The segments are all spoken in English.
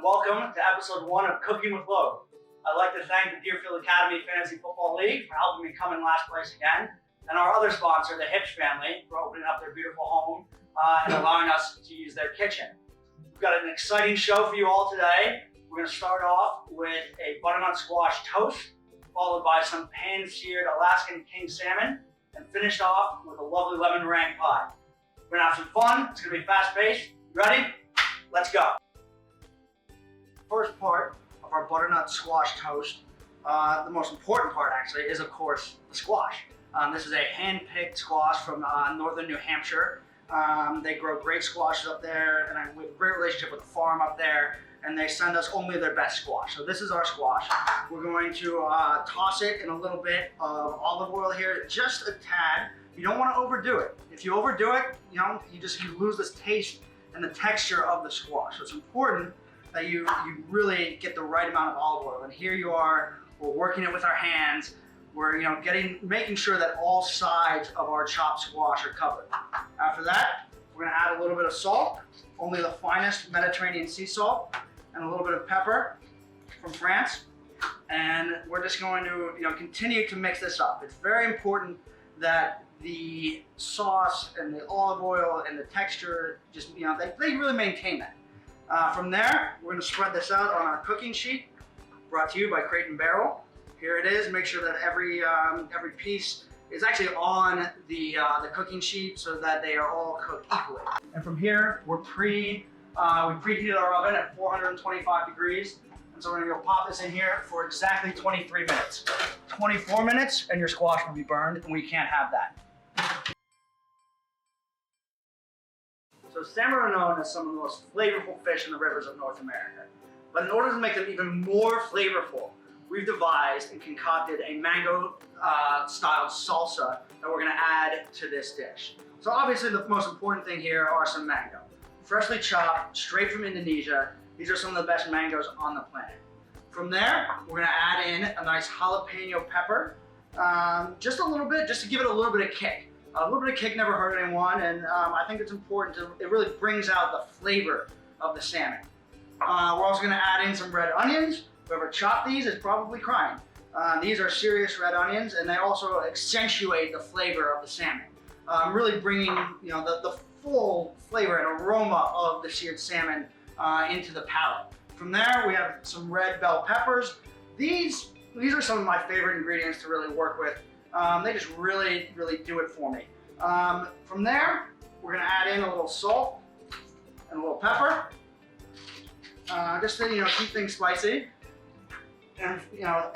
welcome to episode 1 of Cooking with Logie. I'd like to thank the Deerfield Academy Fantasy Football League for helping me come in last place again, and our other sponsor, the Hips family, for opening up their beautiful home and allowing us to use their kitchen. We've got an exciting show for you all today. We're going to start off with a butternut squash toast, followed by some pan-seared Alaskan king salmon, and finished off with a lovely lemon meringue pie. We're going to have some fun. It's going to be fast-paced. You ready? Let's go. First part of our butternut squash toast, the most important part actually, is of course the squash. This is a hand-picked squash from northern New Hampshire. They grow great squashes up there, and we have a great relationship with the farm up there, and they send us only their best squash. So this is our squash. We're going to toss it in a little bit of olive oil here, just a tad. You don't want to overdo it. If you overdo it, you lose this taste and the texture of the squash. So it's important that you really get the right amount of olive oil. And here you are, we're working it with our hands. We're making sure that all sides of our chopped squash are covered. After that, we're gonna add a little bit of salt, only the finest Mediterranean sea salt, and a little bit of pepper from France. And we're just going to continue to mix this up. It's very important that the sauce and the olive oil and the texture they really maintain that. From there, we're going to spread this out on our cooking sheet, brought to you by Crate and Barrel. Here it is. Make sure that every piece is actually on the cooking sheet so that they are all cooked equally. And from here, we preheated our oven at 425 degrees. And so we're going to go pop this in here for exactly 23 minutes. 24 minutes and your squash will be burned, and we can't have that. So salmon are known as some of the most flavorful fish in the rivers of North America. But in order to make them even more flavorful, we've devised and concocted a mango-style salsa that we're gonna add to this dish. So obviously the most important thing here are some mango. Freshly chopped, straight from Indonesia. These are some of the best mangoes on the planet. From there, we're gonna add in a nice jalapeno pepper, just a little bit, just to give it a little bit of kick. A little bit of kick never hurt anyone, and I think it's important it really brings out the flavor of the salmon. We're also gonna add in some red onions. Whoever chopped these is probably crying. These are serious red onions, and they also accentuate the flavor of the salmon. Really bringing the full flavor and aroma of the seared salmon into the palate. From there, we have some red bell peppers. These are some of my favorite ingredients to really work with. They just really do it for me. From there, we're gonna add in a little salt and a little pepper, just to keep things spicy, and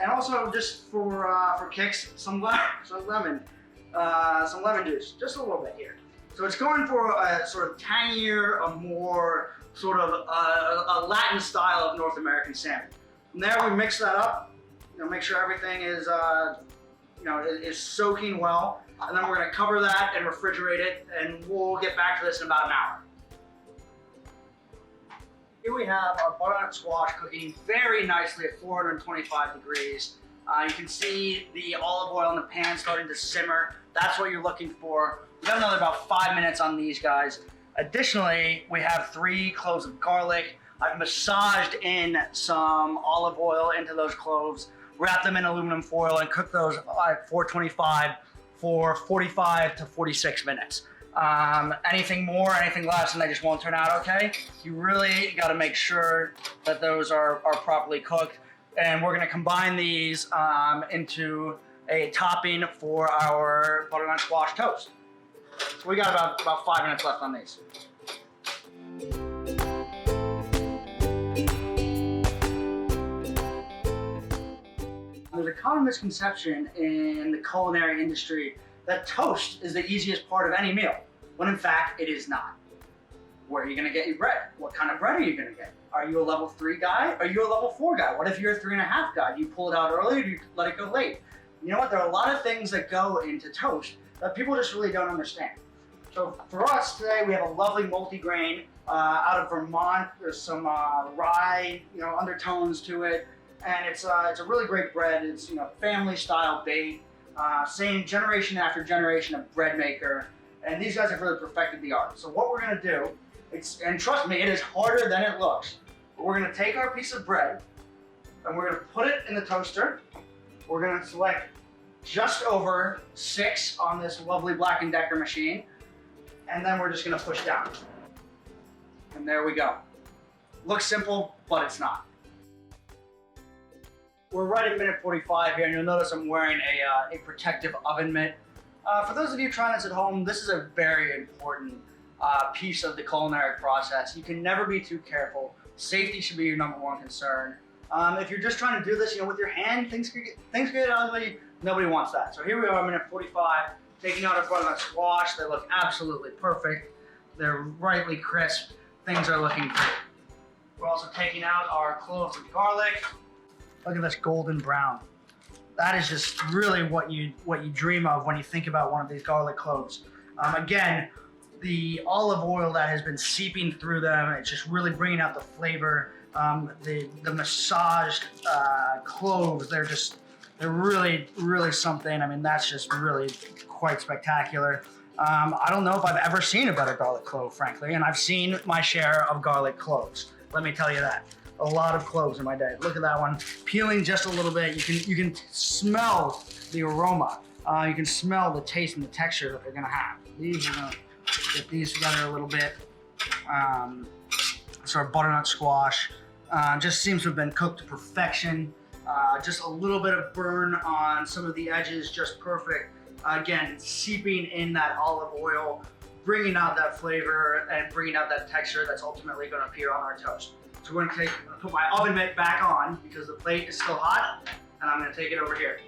also just for kicks, some lemon juice, just a little bit here. So it's going for a sort of tangier, a more sort of a Latin style of North American salmon. From there, we mix that up. Make sure everything is is soaking well, and then we're going to cover that and refrigerate it, and we'll get back to this in about an hour. Here we have our butternut squash cooking very nicely at 425 degrees. You can see the olive oil in the pan starting to simmer. That's what you're looking for. We've got another about 5 minutes on these guys. Additionally, we have 3 cloves of garlic. I've massaged in some olive oil into those cloves, wrap them in aluminum foil, and cook those at 425 for 45 to 46 minutes. Anything more, anything less, and they just won't turn out okay. You really got to make sure that those are properly cooked. And we're going to combine these into a topping for our butternut squash toast. So we got about 5 minutes left on these. There's a common misconception in the culinary industry that toast is the easiest part of any meal, when in fact it is not. Where are you gonna get your bread? What kind of bread are you gonna get? Are you a level 3 guy? Are you a level 4 guy? What if you're a 3.5 guy? Do you pull it out early or do you let it go late? You know what, there are a lot of things that go into toast that people just really don't understand. So for us today, we have a lovely multi-grain out of Vermont. There's some rye, undertones to it. And it's a really great bread. It's family style baked, same generation after generation of bread maker, and these guys have really perfected the art. So what we're gonna do, and trust me, it is harder than it looks. But we're gonna take our piece of bread and we're gonna put it in the toaster. We're gonna select just over 6 on this lovely Black & Decker machine. And then we're just gonna push down. And there we go. Looks simple, but it's not. We're right at minute 45 here, and you'll notice I'm wearing a protective oven mitt. For those of you trying this at home, this is a very important piece of the culinary process. You can never be too careful. Safety should be your #1 concern. If you're just trying to do this, with your hand, things could get ugly. Nobody wants that. So here we are, minute 45, taking out our butternut squash. They look absolutely perfect. They're rightly crisp. Things are looking great. We're also taking out our cloves of garlic. Look at this golden brown. That is just really what you dream of when you think about one of these garlic cloves. Again, the olive oil that has been seeping through them, it's just really bringing out the flavor. The massaged cloves, they're really something. I mean, that's just really quite spectacular. I don't know if I've ever seen a better garlic clove, frankly, and I've seen my share of garlic cloves. Let me tell you that. A lot of cloves in my day. Look at that one, peeling just a little bit. You can smell the aroma. You can smell the taste and the texture that they're gonna have. These, we're gonna get these together a little bit. So our butternut squash just seems to have been cooked to perfection. Just a little bit of burn on some of the edges, just perfect. Again, seeping in that olive oil, bringing out that flavor and bringing out that texture that's ultimately going to appear on our toast. So we're going to put my oven mitt back on because the plate is still hot, and I'm going to take it over here.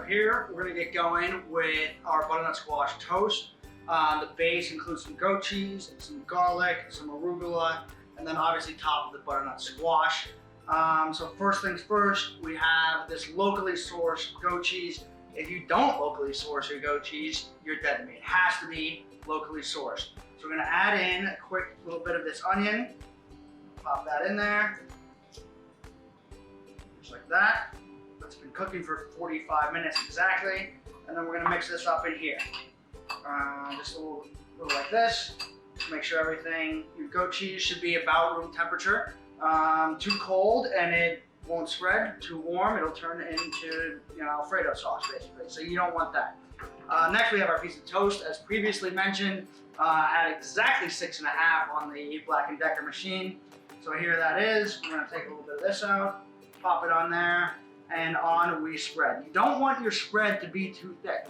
Here, we're gonna get going with our butternut squash toast. The base includes some goat cheese, some garlic, some arugula, and then obviously top of the butternut squash. So first things first, we have this locally sourced goat cheese. If you don't locally source your goat cheese, you're dead to me. It has to be locally sourced. So we're gonna add in a quick little bit of this onion, pop that in there, just like that. It's been cooking for 45 minutes exactly, and then we're gonna mix this up in here. Just a little like this. Make sure everything, your goat cheese should be about room temperature. Too cold and it won't spread. Too warm, it'll turn into Alfredo sauce basically. So you don't want that. Next we have our piece of toast, as previously mentioned, at exactly 6.5 on the Black & Decker machine. So here that is. We're gonna take a little bit of this out, pop it on there, and on we spread. You don't want your spread to be too thick.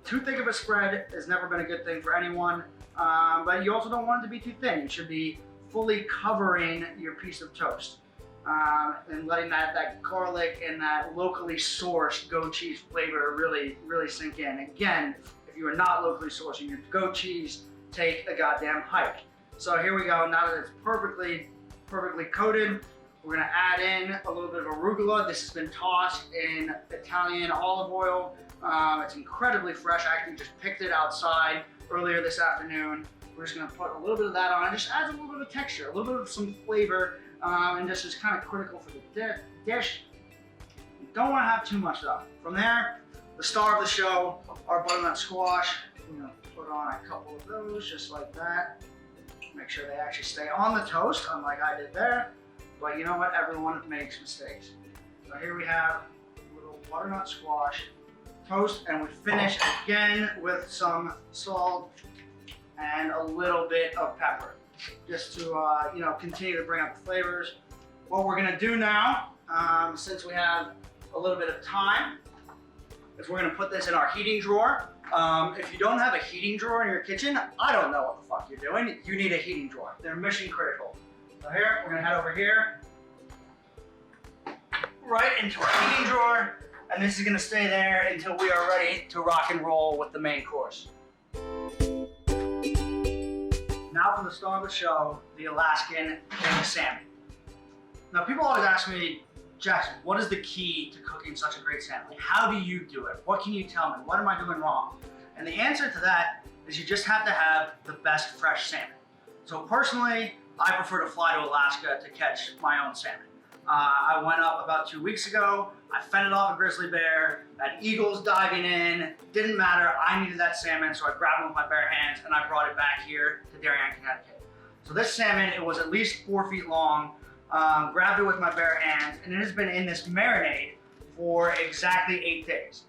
Too thick of a spread has never been a good thing for anyone, but you also don't want it to be too thin. You should be fully covering your piece of toast and letting that garlic and that locally sourced goat cheese flavor really sink in. Again, if you are not locally sourcing your goat cheese, take a goddamn hike. So here we go. Now that it's perfectly coated, we're gonna add in a little bit of arugula. This has been tossed in Italian olive oil. It's incredibly fresh. I actually just picked it outside earlier this afternoon. We're just gonna put a little bit of that on. It just adds a little bit of texture, a little bit of some flavor, and this is kind of critical for the dish. You don't wanna have too much though. From there, the star of the show, our butternut squash. We're gonna put on a couple of those, just like that. Make sure they actually stay on the toast, unlike I did there. But you know what? Everyone makes mistakes. So here we have a little butternut squash toast, and we finish again with some salt and a little bit of pepper, just to continue to bring up the flavors. What we're gonna do now, since we have a little bit of time, is we're gonna put this in our heating drawer. If you don't have a heating drawer in your kitchen, I don't know what the fuck you're doing. You need a heating drawer. They're mission critical. So here, we're gonna head over here, right into our heating drawer, and this is gonna stay there until we are ready to rock and roll with the main course. Now for the star of the show, the Alaskan king salmon. Now people always ask me, Jackson, what is the key to cooking such a great salmon? Like, how do you do it? What can you tell me? What am I doing wrong? And the answer to that is you just have to have the best fresh salmon. So personally, I prefer to fly to Alaska to catch my own salmon. I went up about 2 weeks ago. I fended off a grizzly bear, had eagles diving in. Didn't matter, I needed that salmon, so I grabbed it with my bare hands and I brought it back here to Darien, Connecticut. So this salmon, it was at least 4 feet long, grabbed it with my bare hands, and it has been in this marinade for exactly 8 days.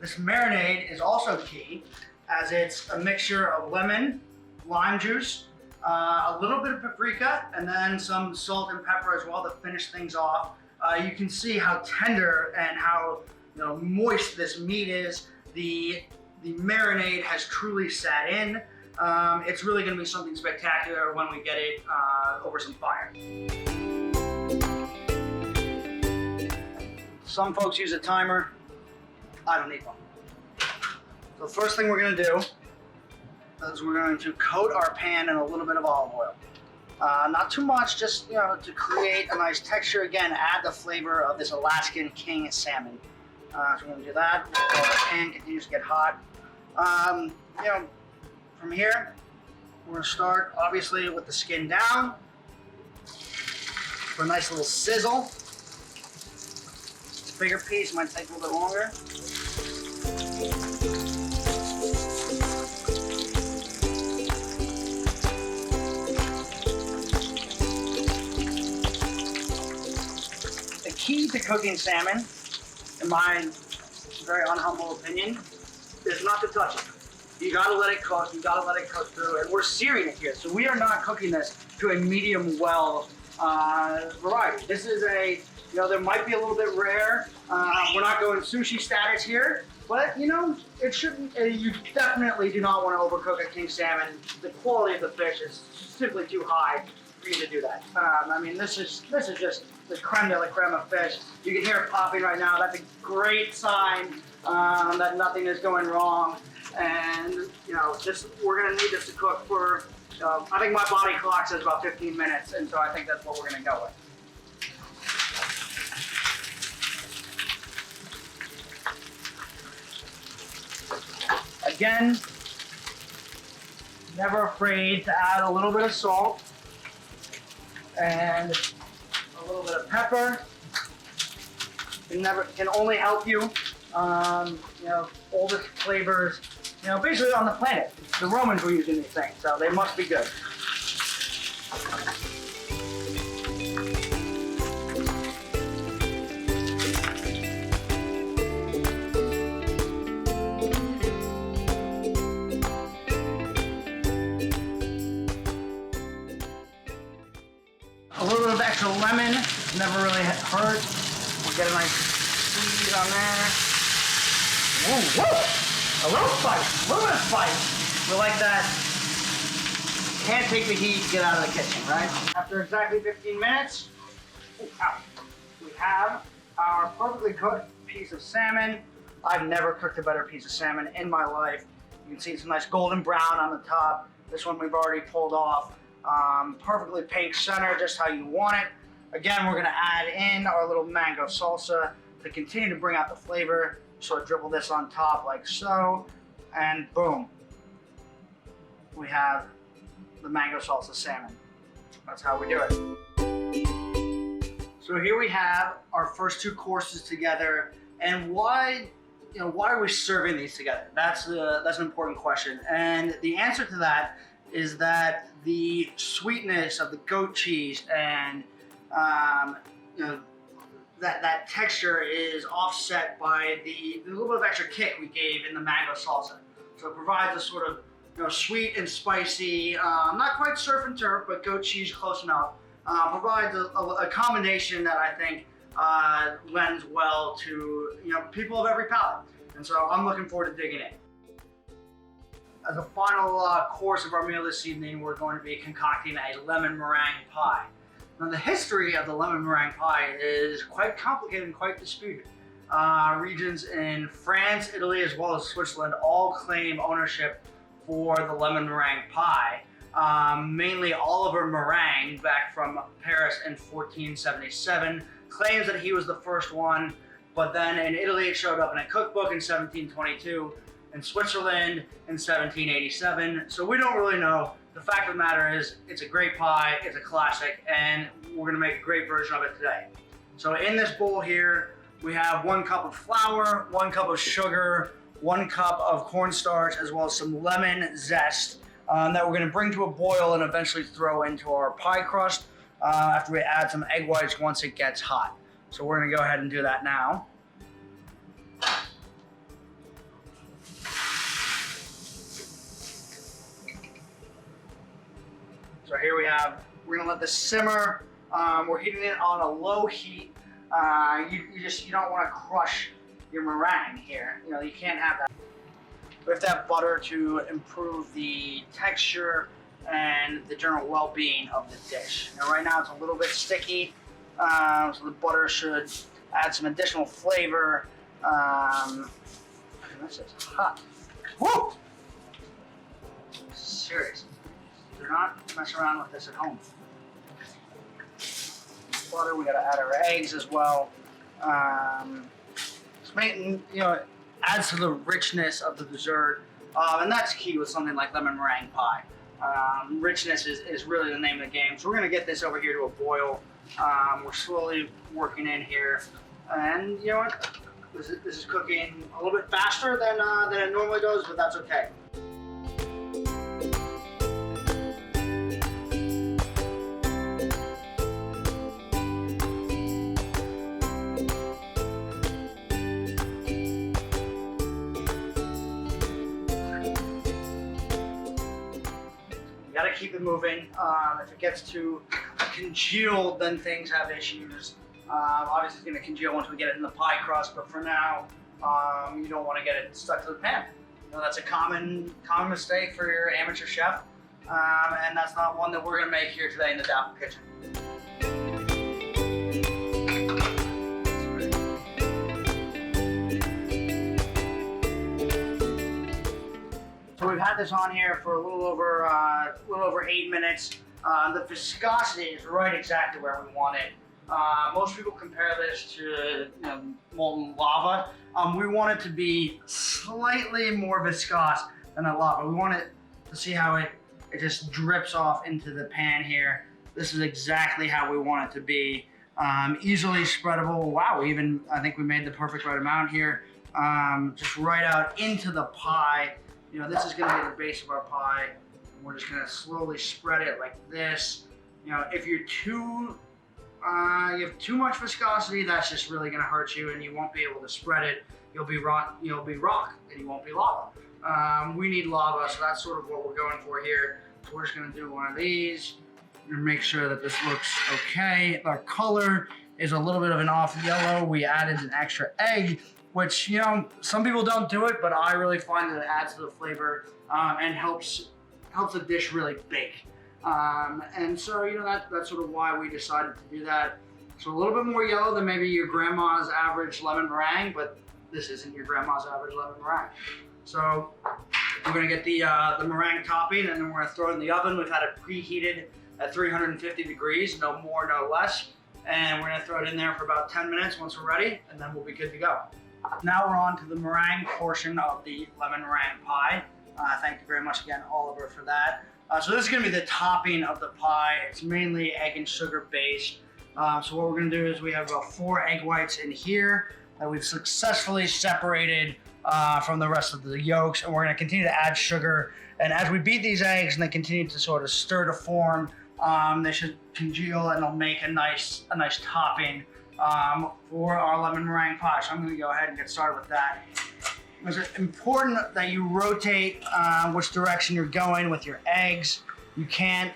This marinade is also key, as it's a mixture of lemon, lime juice, a little bit of paprika, and then some salt and pepper as well to finish things off. You can see how tender and how moist this meat is. The marinade has truly sat in. It's really going to be something spectacular when we get it over some fire. Some folks use a timer. I don't need one. So the first thing we're going to do is we're going to coat our pan in a little bit of olive oil. Not too much, just to create a nice texture. Again, add the flavor of this Alaskan king salmon. So we're going to do that. While the pan continues to get hot. From here, we're going to start obviously with the skin down for a nice little sizzle. Bigger piece might take a little bit longer. The key to cooking salmon, in my very unhumble opinion, is not to touch it. You gotta let it cook, you gotta let it cook through, and we're searing it here. So we are not cooking this to a medium well variety. This is there might be a little bit rare. We're not going sushi status here, but it shouldn't, you definitely do not want to overcook a king salmon. The quality of the fish is simply too high for you to do that. I mean, this is just the creme de la creme of fish. You can hear it popping right now. That's a great sign that nothing is going wrong. And we're gonna need this to cook for, I think my body clock says about 15 minutes, and so I think that's what we're gonna go with. Again, never afraid to add a little bit of salt and a little bit of pepper. It can only help you. Oldest flavors, basically on the planet. The Romans were using these things, so they must be good. A little bit of extra lemon never really hurt. We'll get a nice squeeze on there. Whoa, whoa! A little spice, a little bit of spice. We like that. Can't take the heat, get out of the kitchen, right? After exactly 15 minutes, we have our perfectly cooked piece of salmon. I've never cooked a better piece of salmon in my life. You can see it's a nice golden brown on the top. This one we've already pulled off. Perfectly pink center, just how you want it. Again, we're gonna add in our little mango salsa to continue to bring out the flavor. So I dribble this on top like so, and boom. We have the mango salsa salmon. That's how we do it. So here we have our first 2 courses together, and why are we serving these together? That's an important question, and the answer to that is that the sweetness of the goat cheese and that texture is offset by the little bit of extra kick we gave in the mango salsa. So it provides a sort of sweet and spicy, not quite surf and turf, but goat cheese close enough. Provides a combination that I think lends well to people of every palate. And so I'm looking forward to digging in. As a final course of our meal this evening, we're going to be concocting a lemon meringue pie. Now, the history of the lemon meringue pie is quite complicated and quite disputed. Regions in France, Italy, as well as Switzerland all claim ownership for the lemon meringue pie. Mainly Oliver Meringue, back from Paris in 1477, claims that he was the first one, but then in Italy it showed up in a cookbook in 1722. in Switzerland in 1787. So we don't really know. The fact of the matter is, it's a great pie, it's a classic, and we're gonna make a great version of it today. So in this bowl here, we have 1 cup of flour, 1 cup of sugar, 1 cup of cornstarch, as well as some lemon zest that we're gonna bring to a boil and eventually throw into our pie crust after we add some egg whites once it gets hot. So we're gonna go ahead and do that now. So here we have, we're gonna let this simmer. We're heating it on a low heat. You don't want to crush your meringue here. You know, you can't have that. We have to have butter to improve the texture and the general well-being of the dish. Now, right now it's a little bit sticky, so the butter should add some additional flavor. This is hot. Woo! Serious. Do not mess around with this at home. Butter, we gotta add our eggs as well. Adds to the richness of the dessert, and that's key with something like lemon meringue pie. Richness is really the name of the game. So we're gonna get this over here to a boil. We're slowly working in here, and you know what? This is cooking a little bit faster than it normally does, but that's okay. Gotta keep it moving. If it gets too congealed, then things have issues. Obviously, it's gonna congeal once we get it in the pie crust, but for now, you don't want to get it stuck to the pan. You know, that's a common mistake for your amateur chef, and that's not one that we're gonna make here today in the Dapple Kitchen. So we've had this on here for a little over 8 minutes. The viscosity is right exactly where we want it. Most people compare this to molten lava. We want it to be slightly more viscous than a lava. We want it to see how it just drips off into the pan here. This is exactly how we want it to be. Easily spreadable. Wow, I think we made the perfect right amount here. Just right out into the pie. You know, this is going to be the base of our pie. We're just going to slowly spread it like this. You know, if you're you have too much viscosity, that's just really going to hurt you, and you won't be able to spread it. You'll be rock, and you won't be lava. We need lava, so that's sort of what we're going for here. So we're just going to do one of these and make sure that this looks okay. Our color is a little bit of an off yellow. We added an extra egg, which, you know, some people don't do it, but I really find that it adds to the flavor and helps the dish really bake. And so, you know, that's sort of why we decided to do that. So a little bit more yellow than maybe your grandma's average lemon meringue, but this isn't your grandma's average lemon meringue. So we're gonna get the meringue topping, and then we're gonna throw it in the oven. We've had it preheated at 350 degrees, no more, no less. And we're gonna throw it in there for about 10 minutes once we're ready, and then we'll be good to go. Now we're on to the meringue portion of the lemon meringue pie. Thank you very much again, Oliver, for that. So this is gonna be the topping of the pie. It's mainly egg and sugar based. So what we're gonna do is we have about 4 egg whites in here that we've successfully separated from the rest of the yolks, and we're gonna continue to add sugar. And as we beat these eggs and they continue to sort of stir to form, they should congeal and they'll make a nice topping for our lemon meringue pie. So I'm gonna go ahead and get started with that. It's important that you rotate which direction you're going with your eggs. You can't,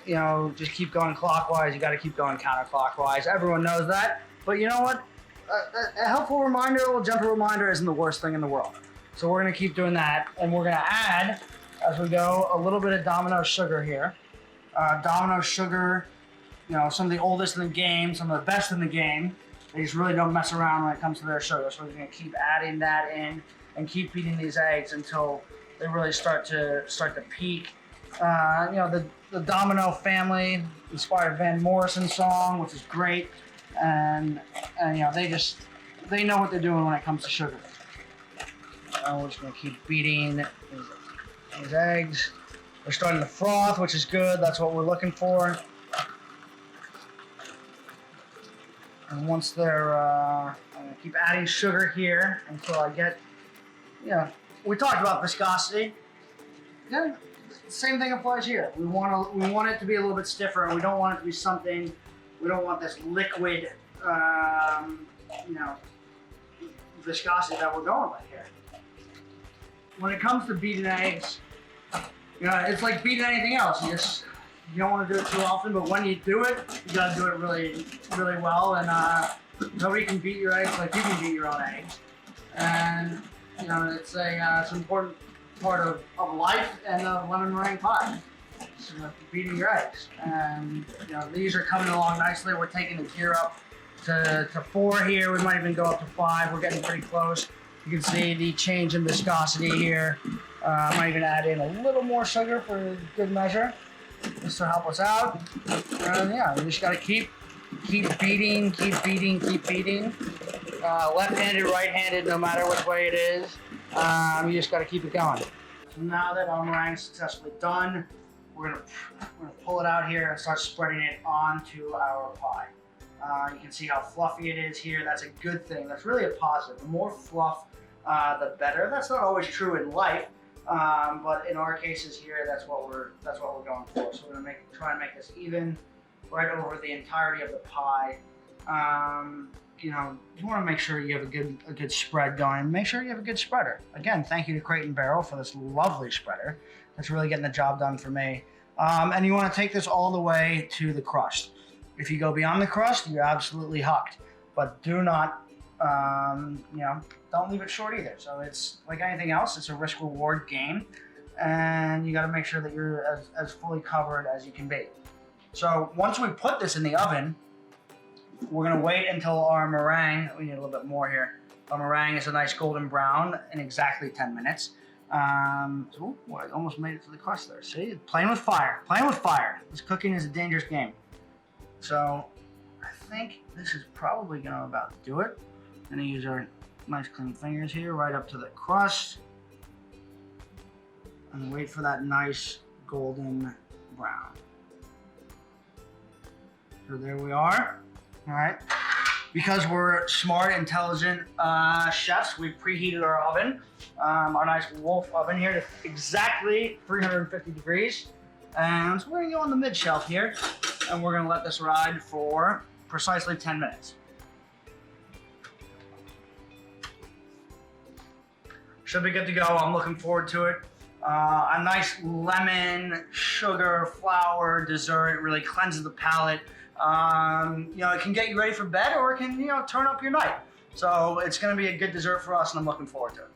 just keep going clockwise. You got to keep going counterclockwise. Everyone knows that. But you know what? A helpful reminder, a little gentle reminder isn't the worst thing in the world. So we're going to keep doing that. And we're going to add, as we go, a little bit of Domino sugar here. Domino sugar, some of the oldest in the game, some of the best in the game. They just really don't mess around when it comes to their sugar. So we're going to keep adding that in and keep beating these eggs until they really start to peak. The Domino family inspired Van Morrison's song, which is great, and they know what they're doing when it comes to sugar. All we're just gonna keep beating these eggs. They're starting to froth, which is good. That's what we're looking for. And once they're, I'm gonna keep adding sugar here until I get, we talked about viscosity. Yeah, same thing applies here. We want it to be a little bit stiffer. We don't want it to be something. We don't want this liquid, viscosity that we're going with here. When it comes to beating eggs, it's like beating anything else. You don't want to do it too often, but when you do it, you gotta do it really, really well. And nobody can beat your eggs like you can beat your own eggs. And it's an important part of life and of lemon meringue pie. So, beating your eggs. And these are coming along nicely. We're taking the gear up to 4 here. We might even go up to 5. We're getting pretty close. You can see the change in viscosity here. I might even add in a little more sugar for good measure, just to help us out. And we just gotta keep beating. Left-handed, right-handed, no matter which way it is. You just gotta keep it going. So now that our meringue is successfully done, we're gonna pull it out here and start spreading it onto our pie. You can see how fluffy it is here. That's a good thing. That's really a positive. The more fluff, the better. That's not always true in life, but in our cases here, that's what we're going for. So we're gonna try and make this even right over the entirety of the pie. You want to make sure you have a good spread going. Make sure you have a good spreader. Again, thank you to Crate & Barrel for this lovely spreader. That's really getting the job done for me. And you want to take this all the way to the crust. If you go beyond the crust, you're absolutely hooked. But do not, don't leave it short either. So it's like anything else, it's a risk-reward game. And you got to make sure that you're as fully covered as you can be. So once we put this in the oven, we're gonna wait until our meringue, we need a little bit more here. Our meringue is a nice golden brown in exactly 10 minutes. I almost made it to the crust there. See, playing with fire. This cooking is a dangerous game. So I think this is probably gonna about do it. I'm gonna use our nice clean fingers here right up to the crust and wait for that nice golden brown. So there we are. All right. Because we're smart, intelligent chefs, we preheated our oven, our nice Wolf oven here to exactly 350 degrees. And so we're gonna go on the mid shelf here, and we're gonna let this ride for precisely 10 minutes. Should be good to go. I'm looking forward to it. A nice lemon, sugar, flour dessert. It really cleanses the palate. It can get you ready for bed, or it can, turn up your night. So it's going to be a good dessert for us, and I'm looking forward to it.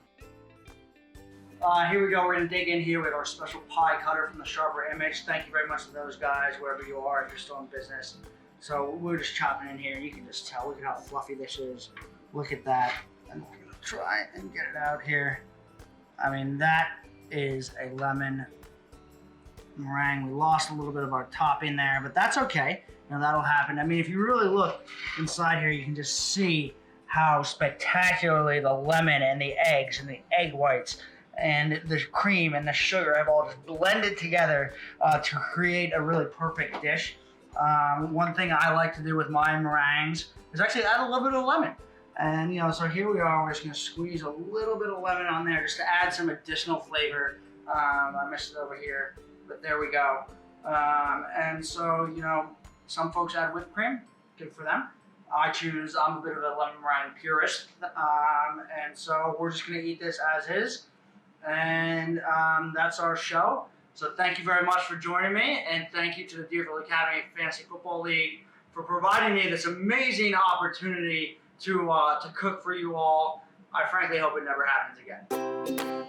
Here we go. We're going to dig in here with our special pie cutter from the Sharper Image. Thank you very much to those guys, wherever you are, if you're still in business. So we're just chopping in here. You can just tell. Look at how fluffy this is. Look at that. And we're going to try and get it out here. I mean, that is a lemon meringue. We lost a little bit of our top in there, but that's okay. That'll happen. I mean, if you really look inside here, you can just see how spectacularly the lemon and the eggs and the egg whites and the cream and the sugar have all just blended together to create a really perfect dish. One thing I like to do with my meringues is actually add a little bit of lemon. And, so here we are. We're just going to squeeze a little bit of lemon on there just to add some additional flavor. I missed it over here, but there we go. And so, some folks add whipped cream, good for them. I'm a bit of a lemon meringue purist. And so we're just gonna eat this as is. And that's our show. So thank you very much for joining me. And thank you to the Deerfield Academy Fantasy Football League for providing me this amazing opportunity to cook for you all. I frankly hope it never happens again.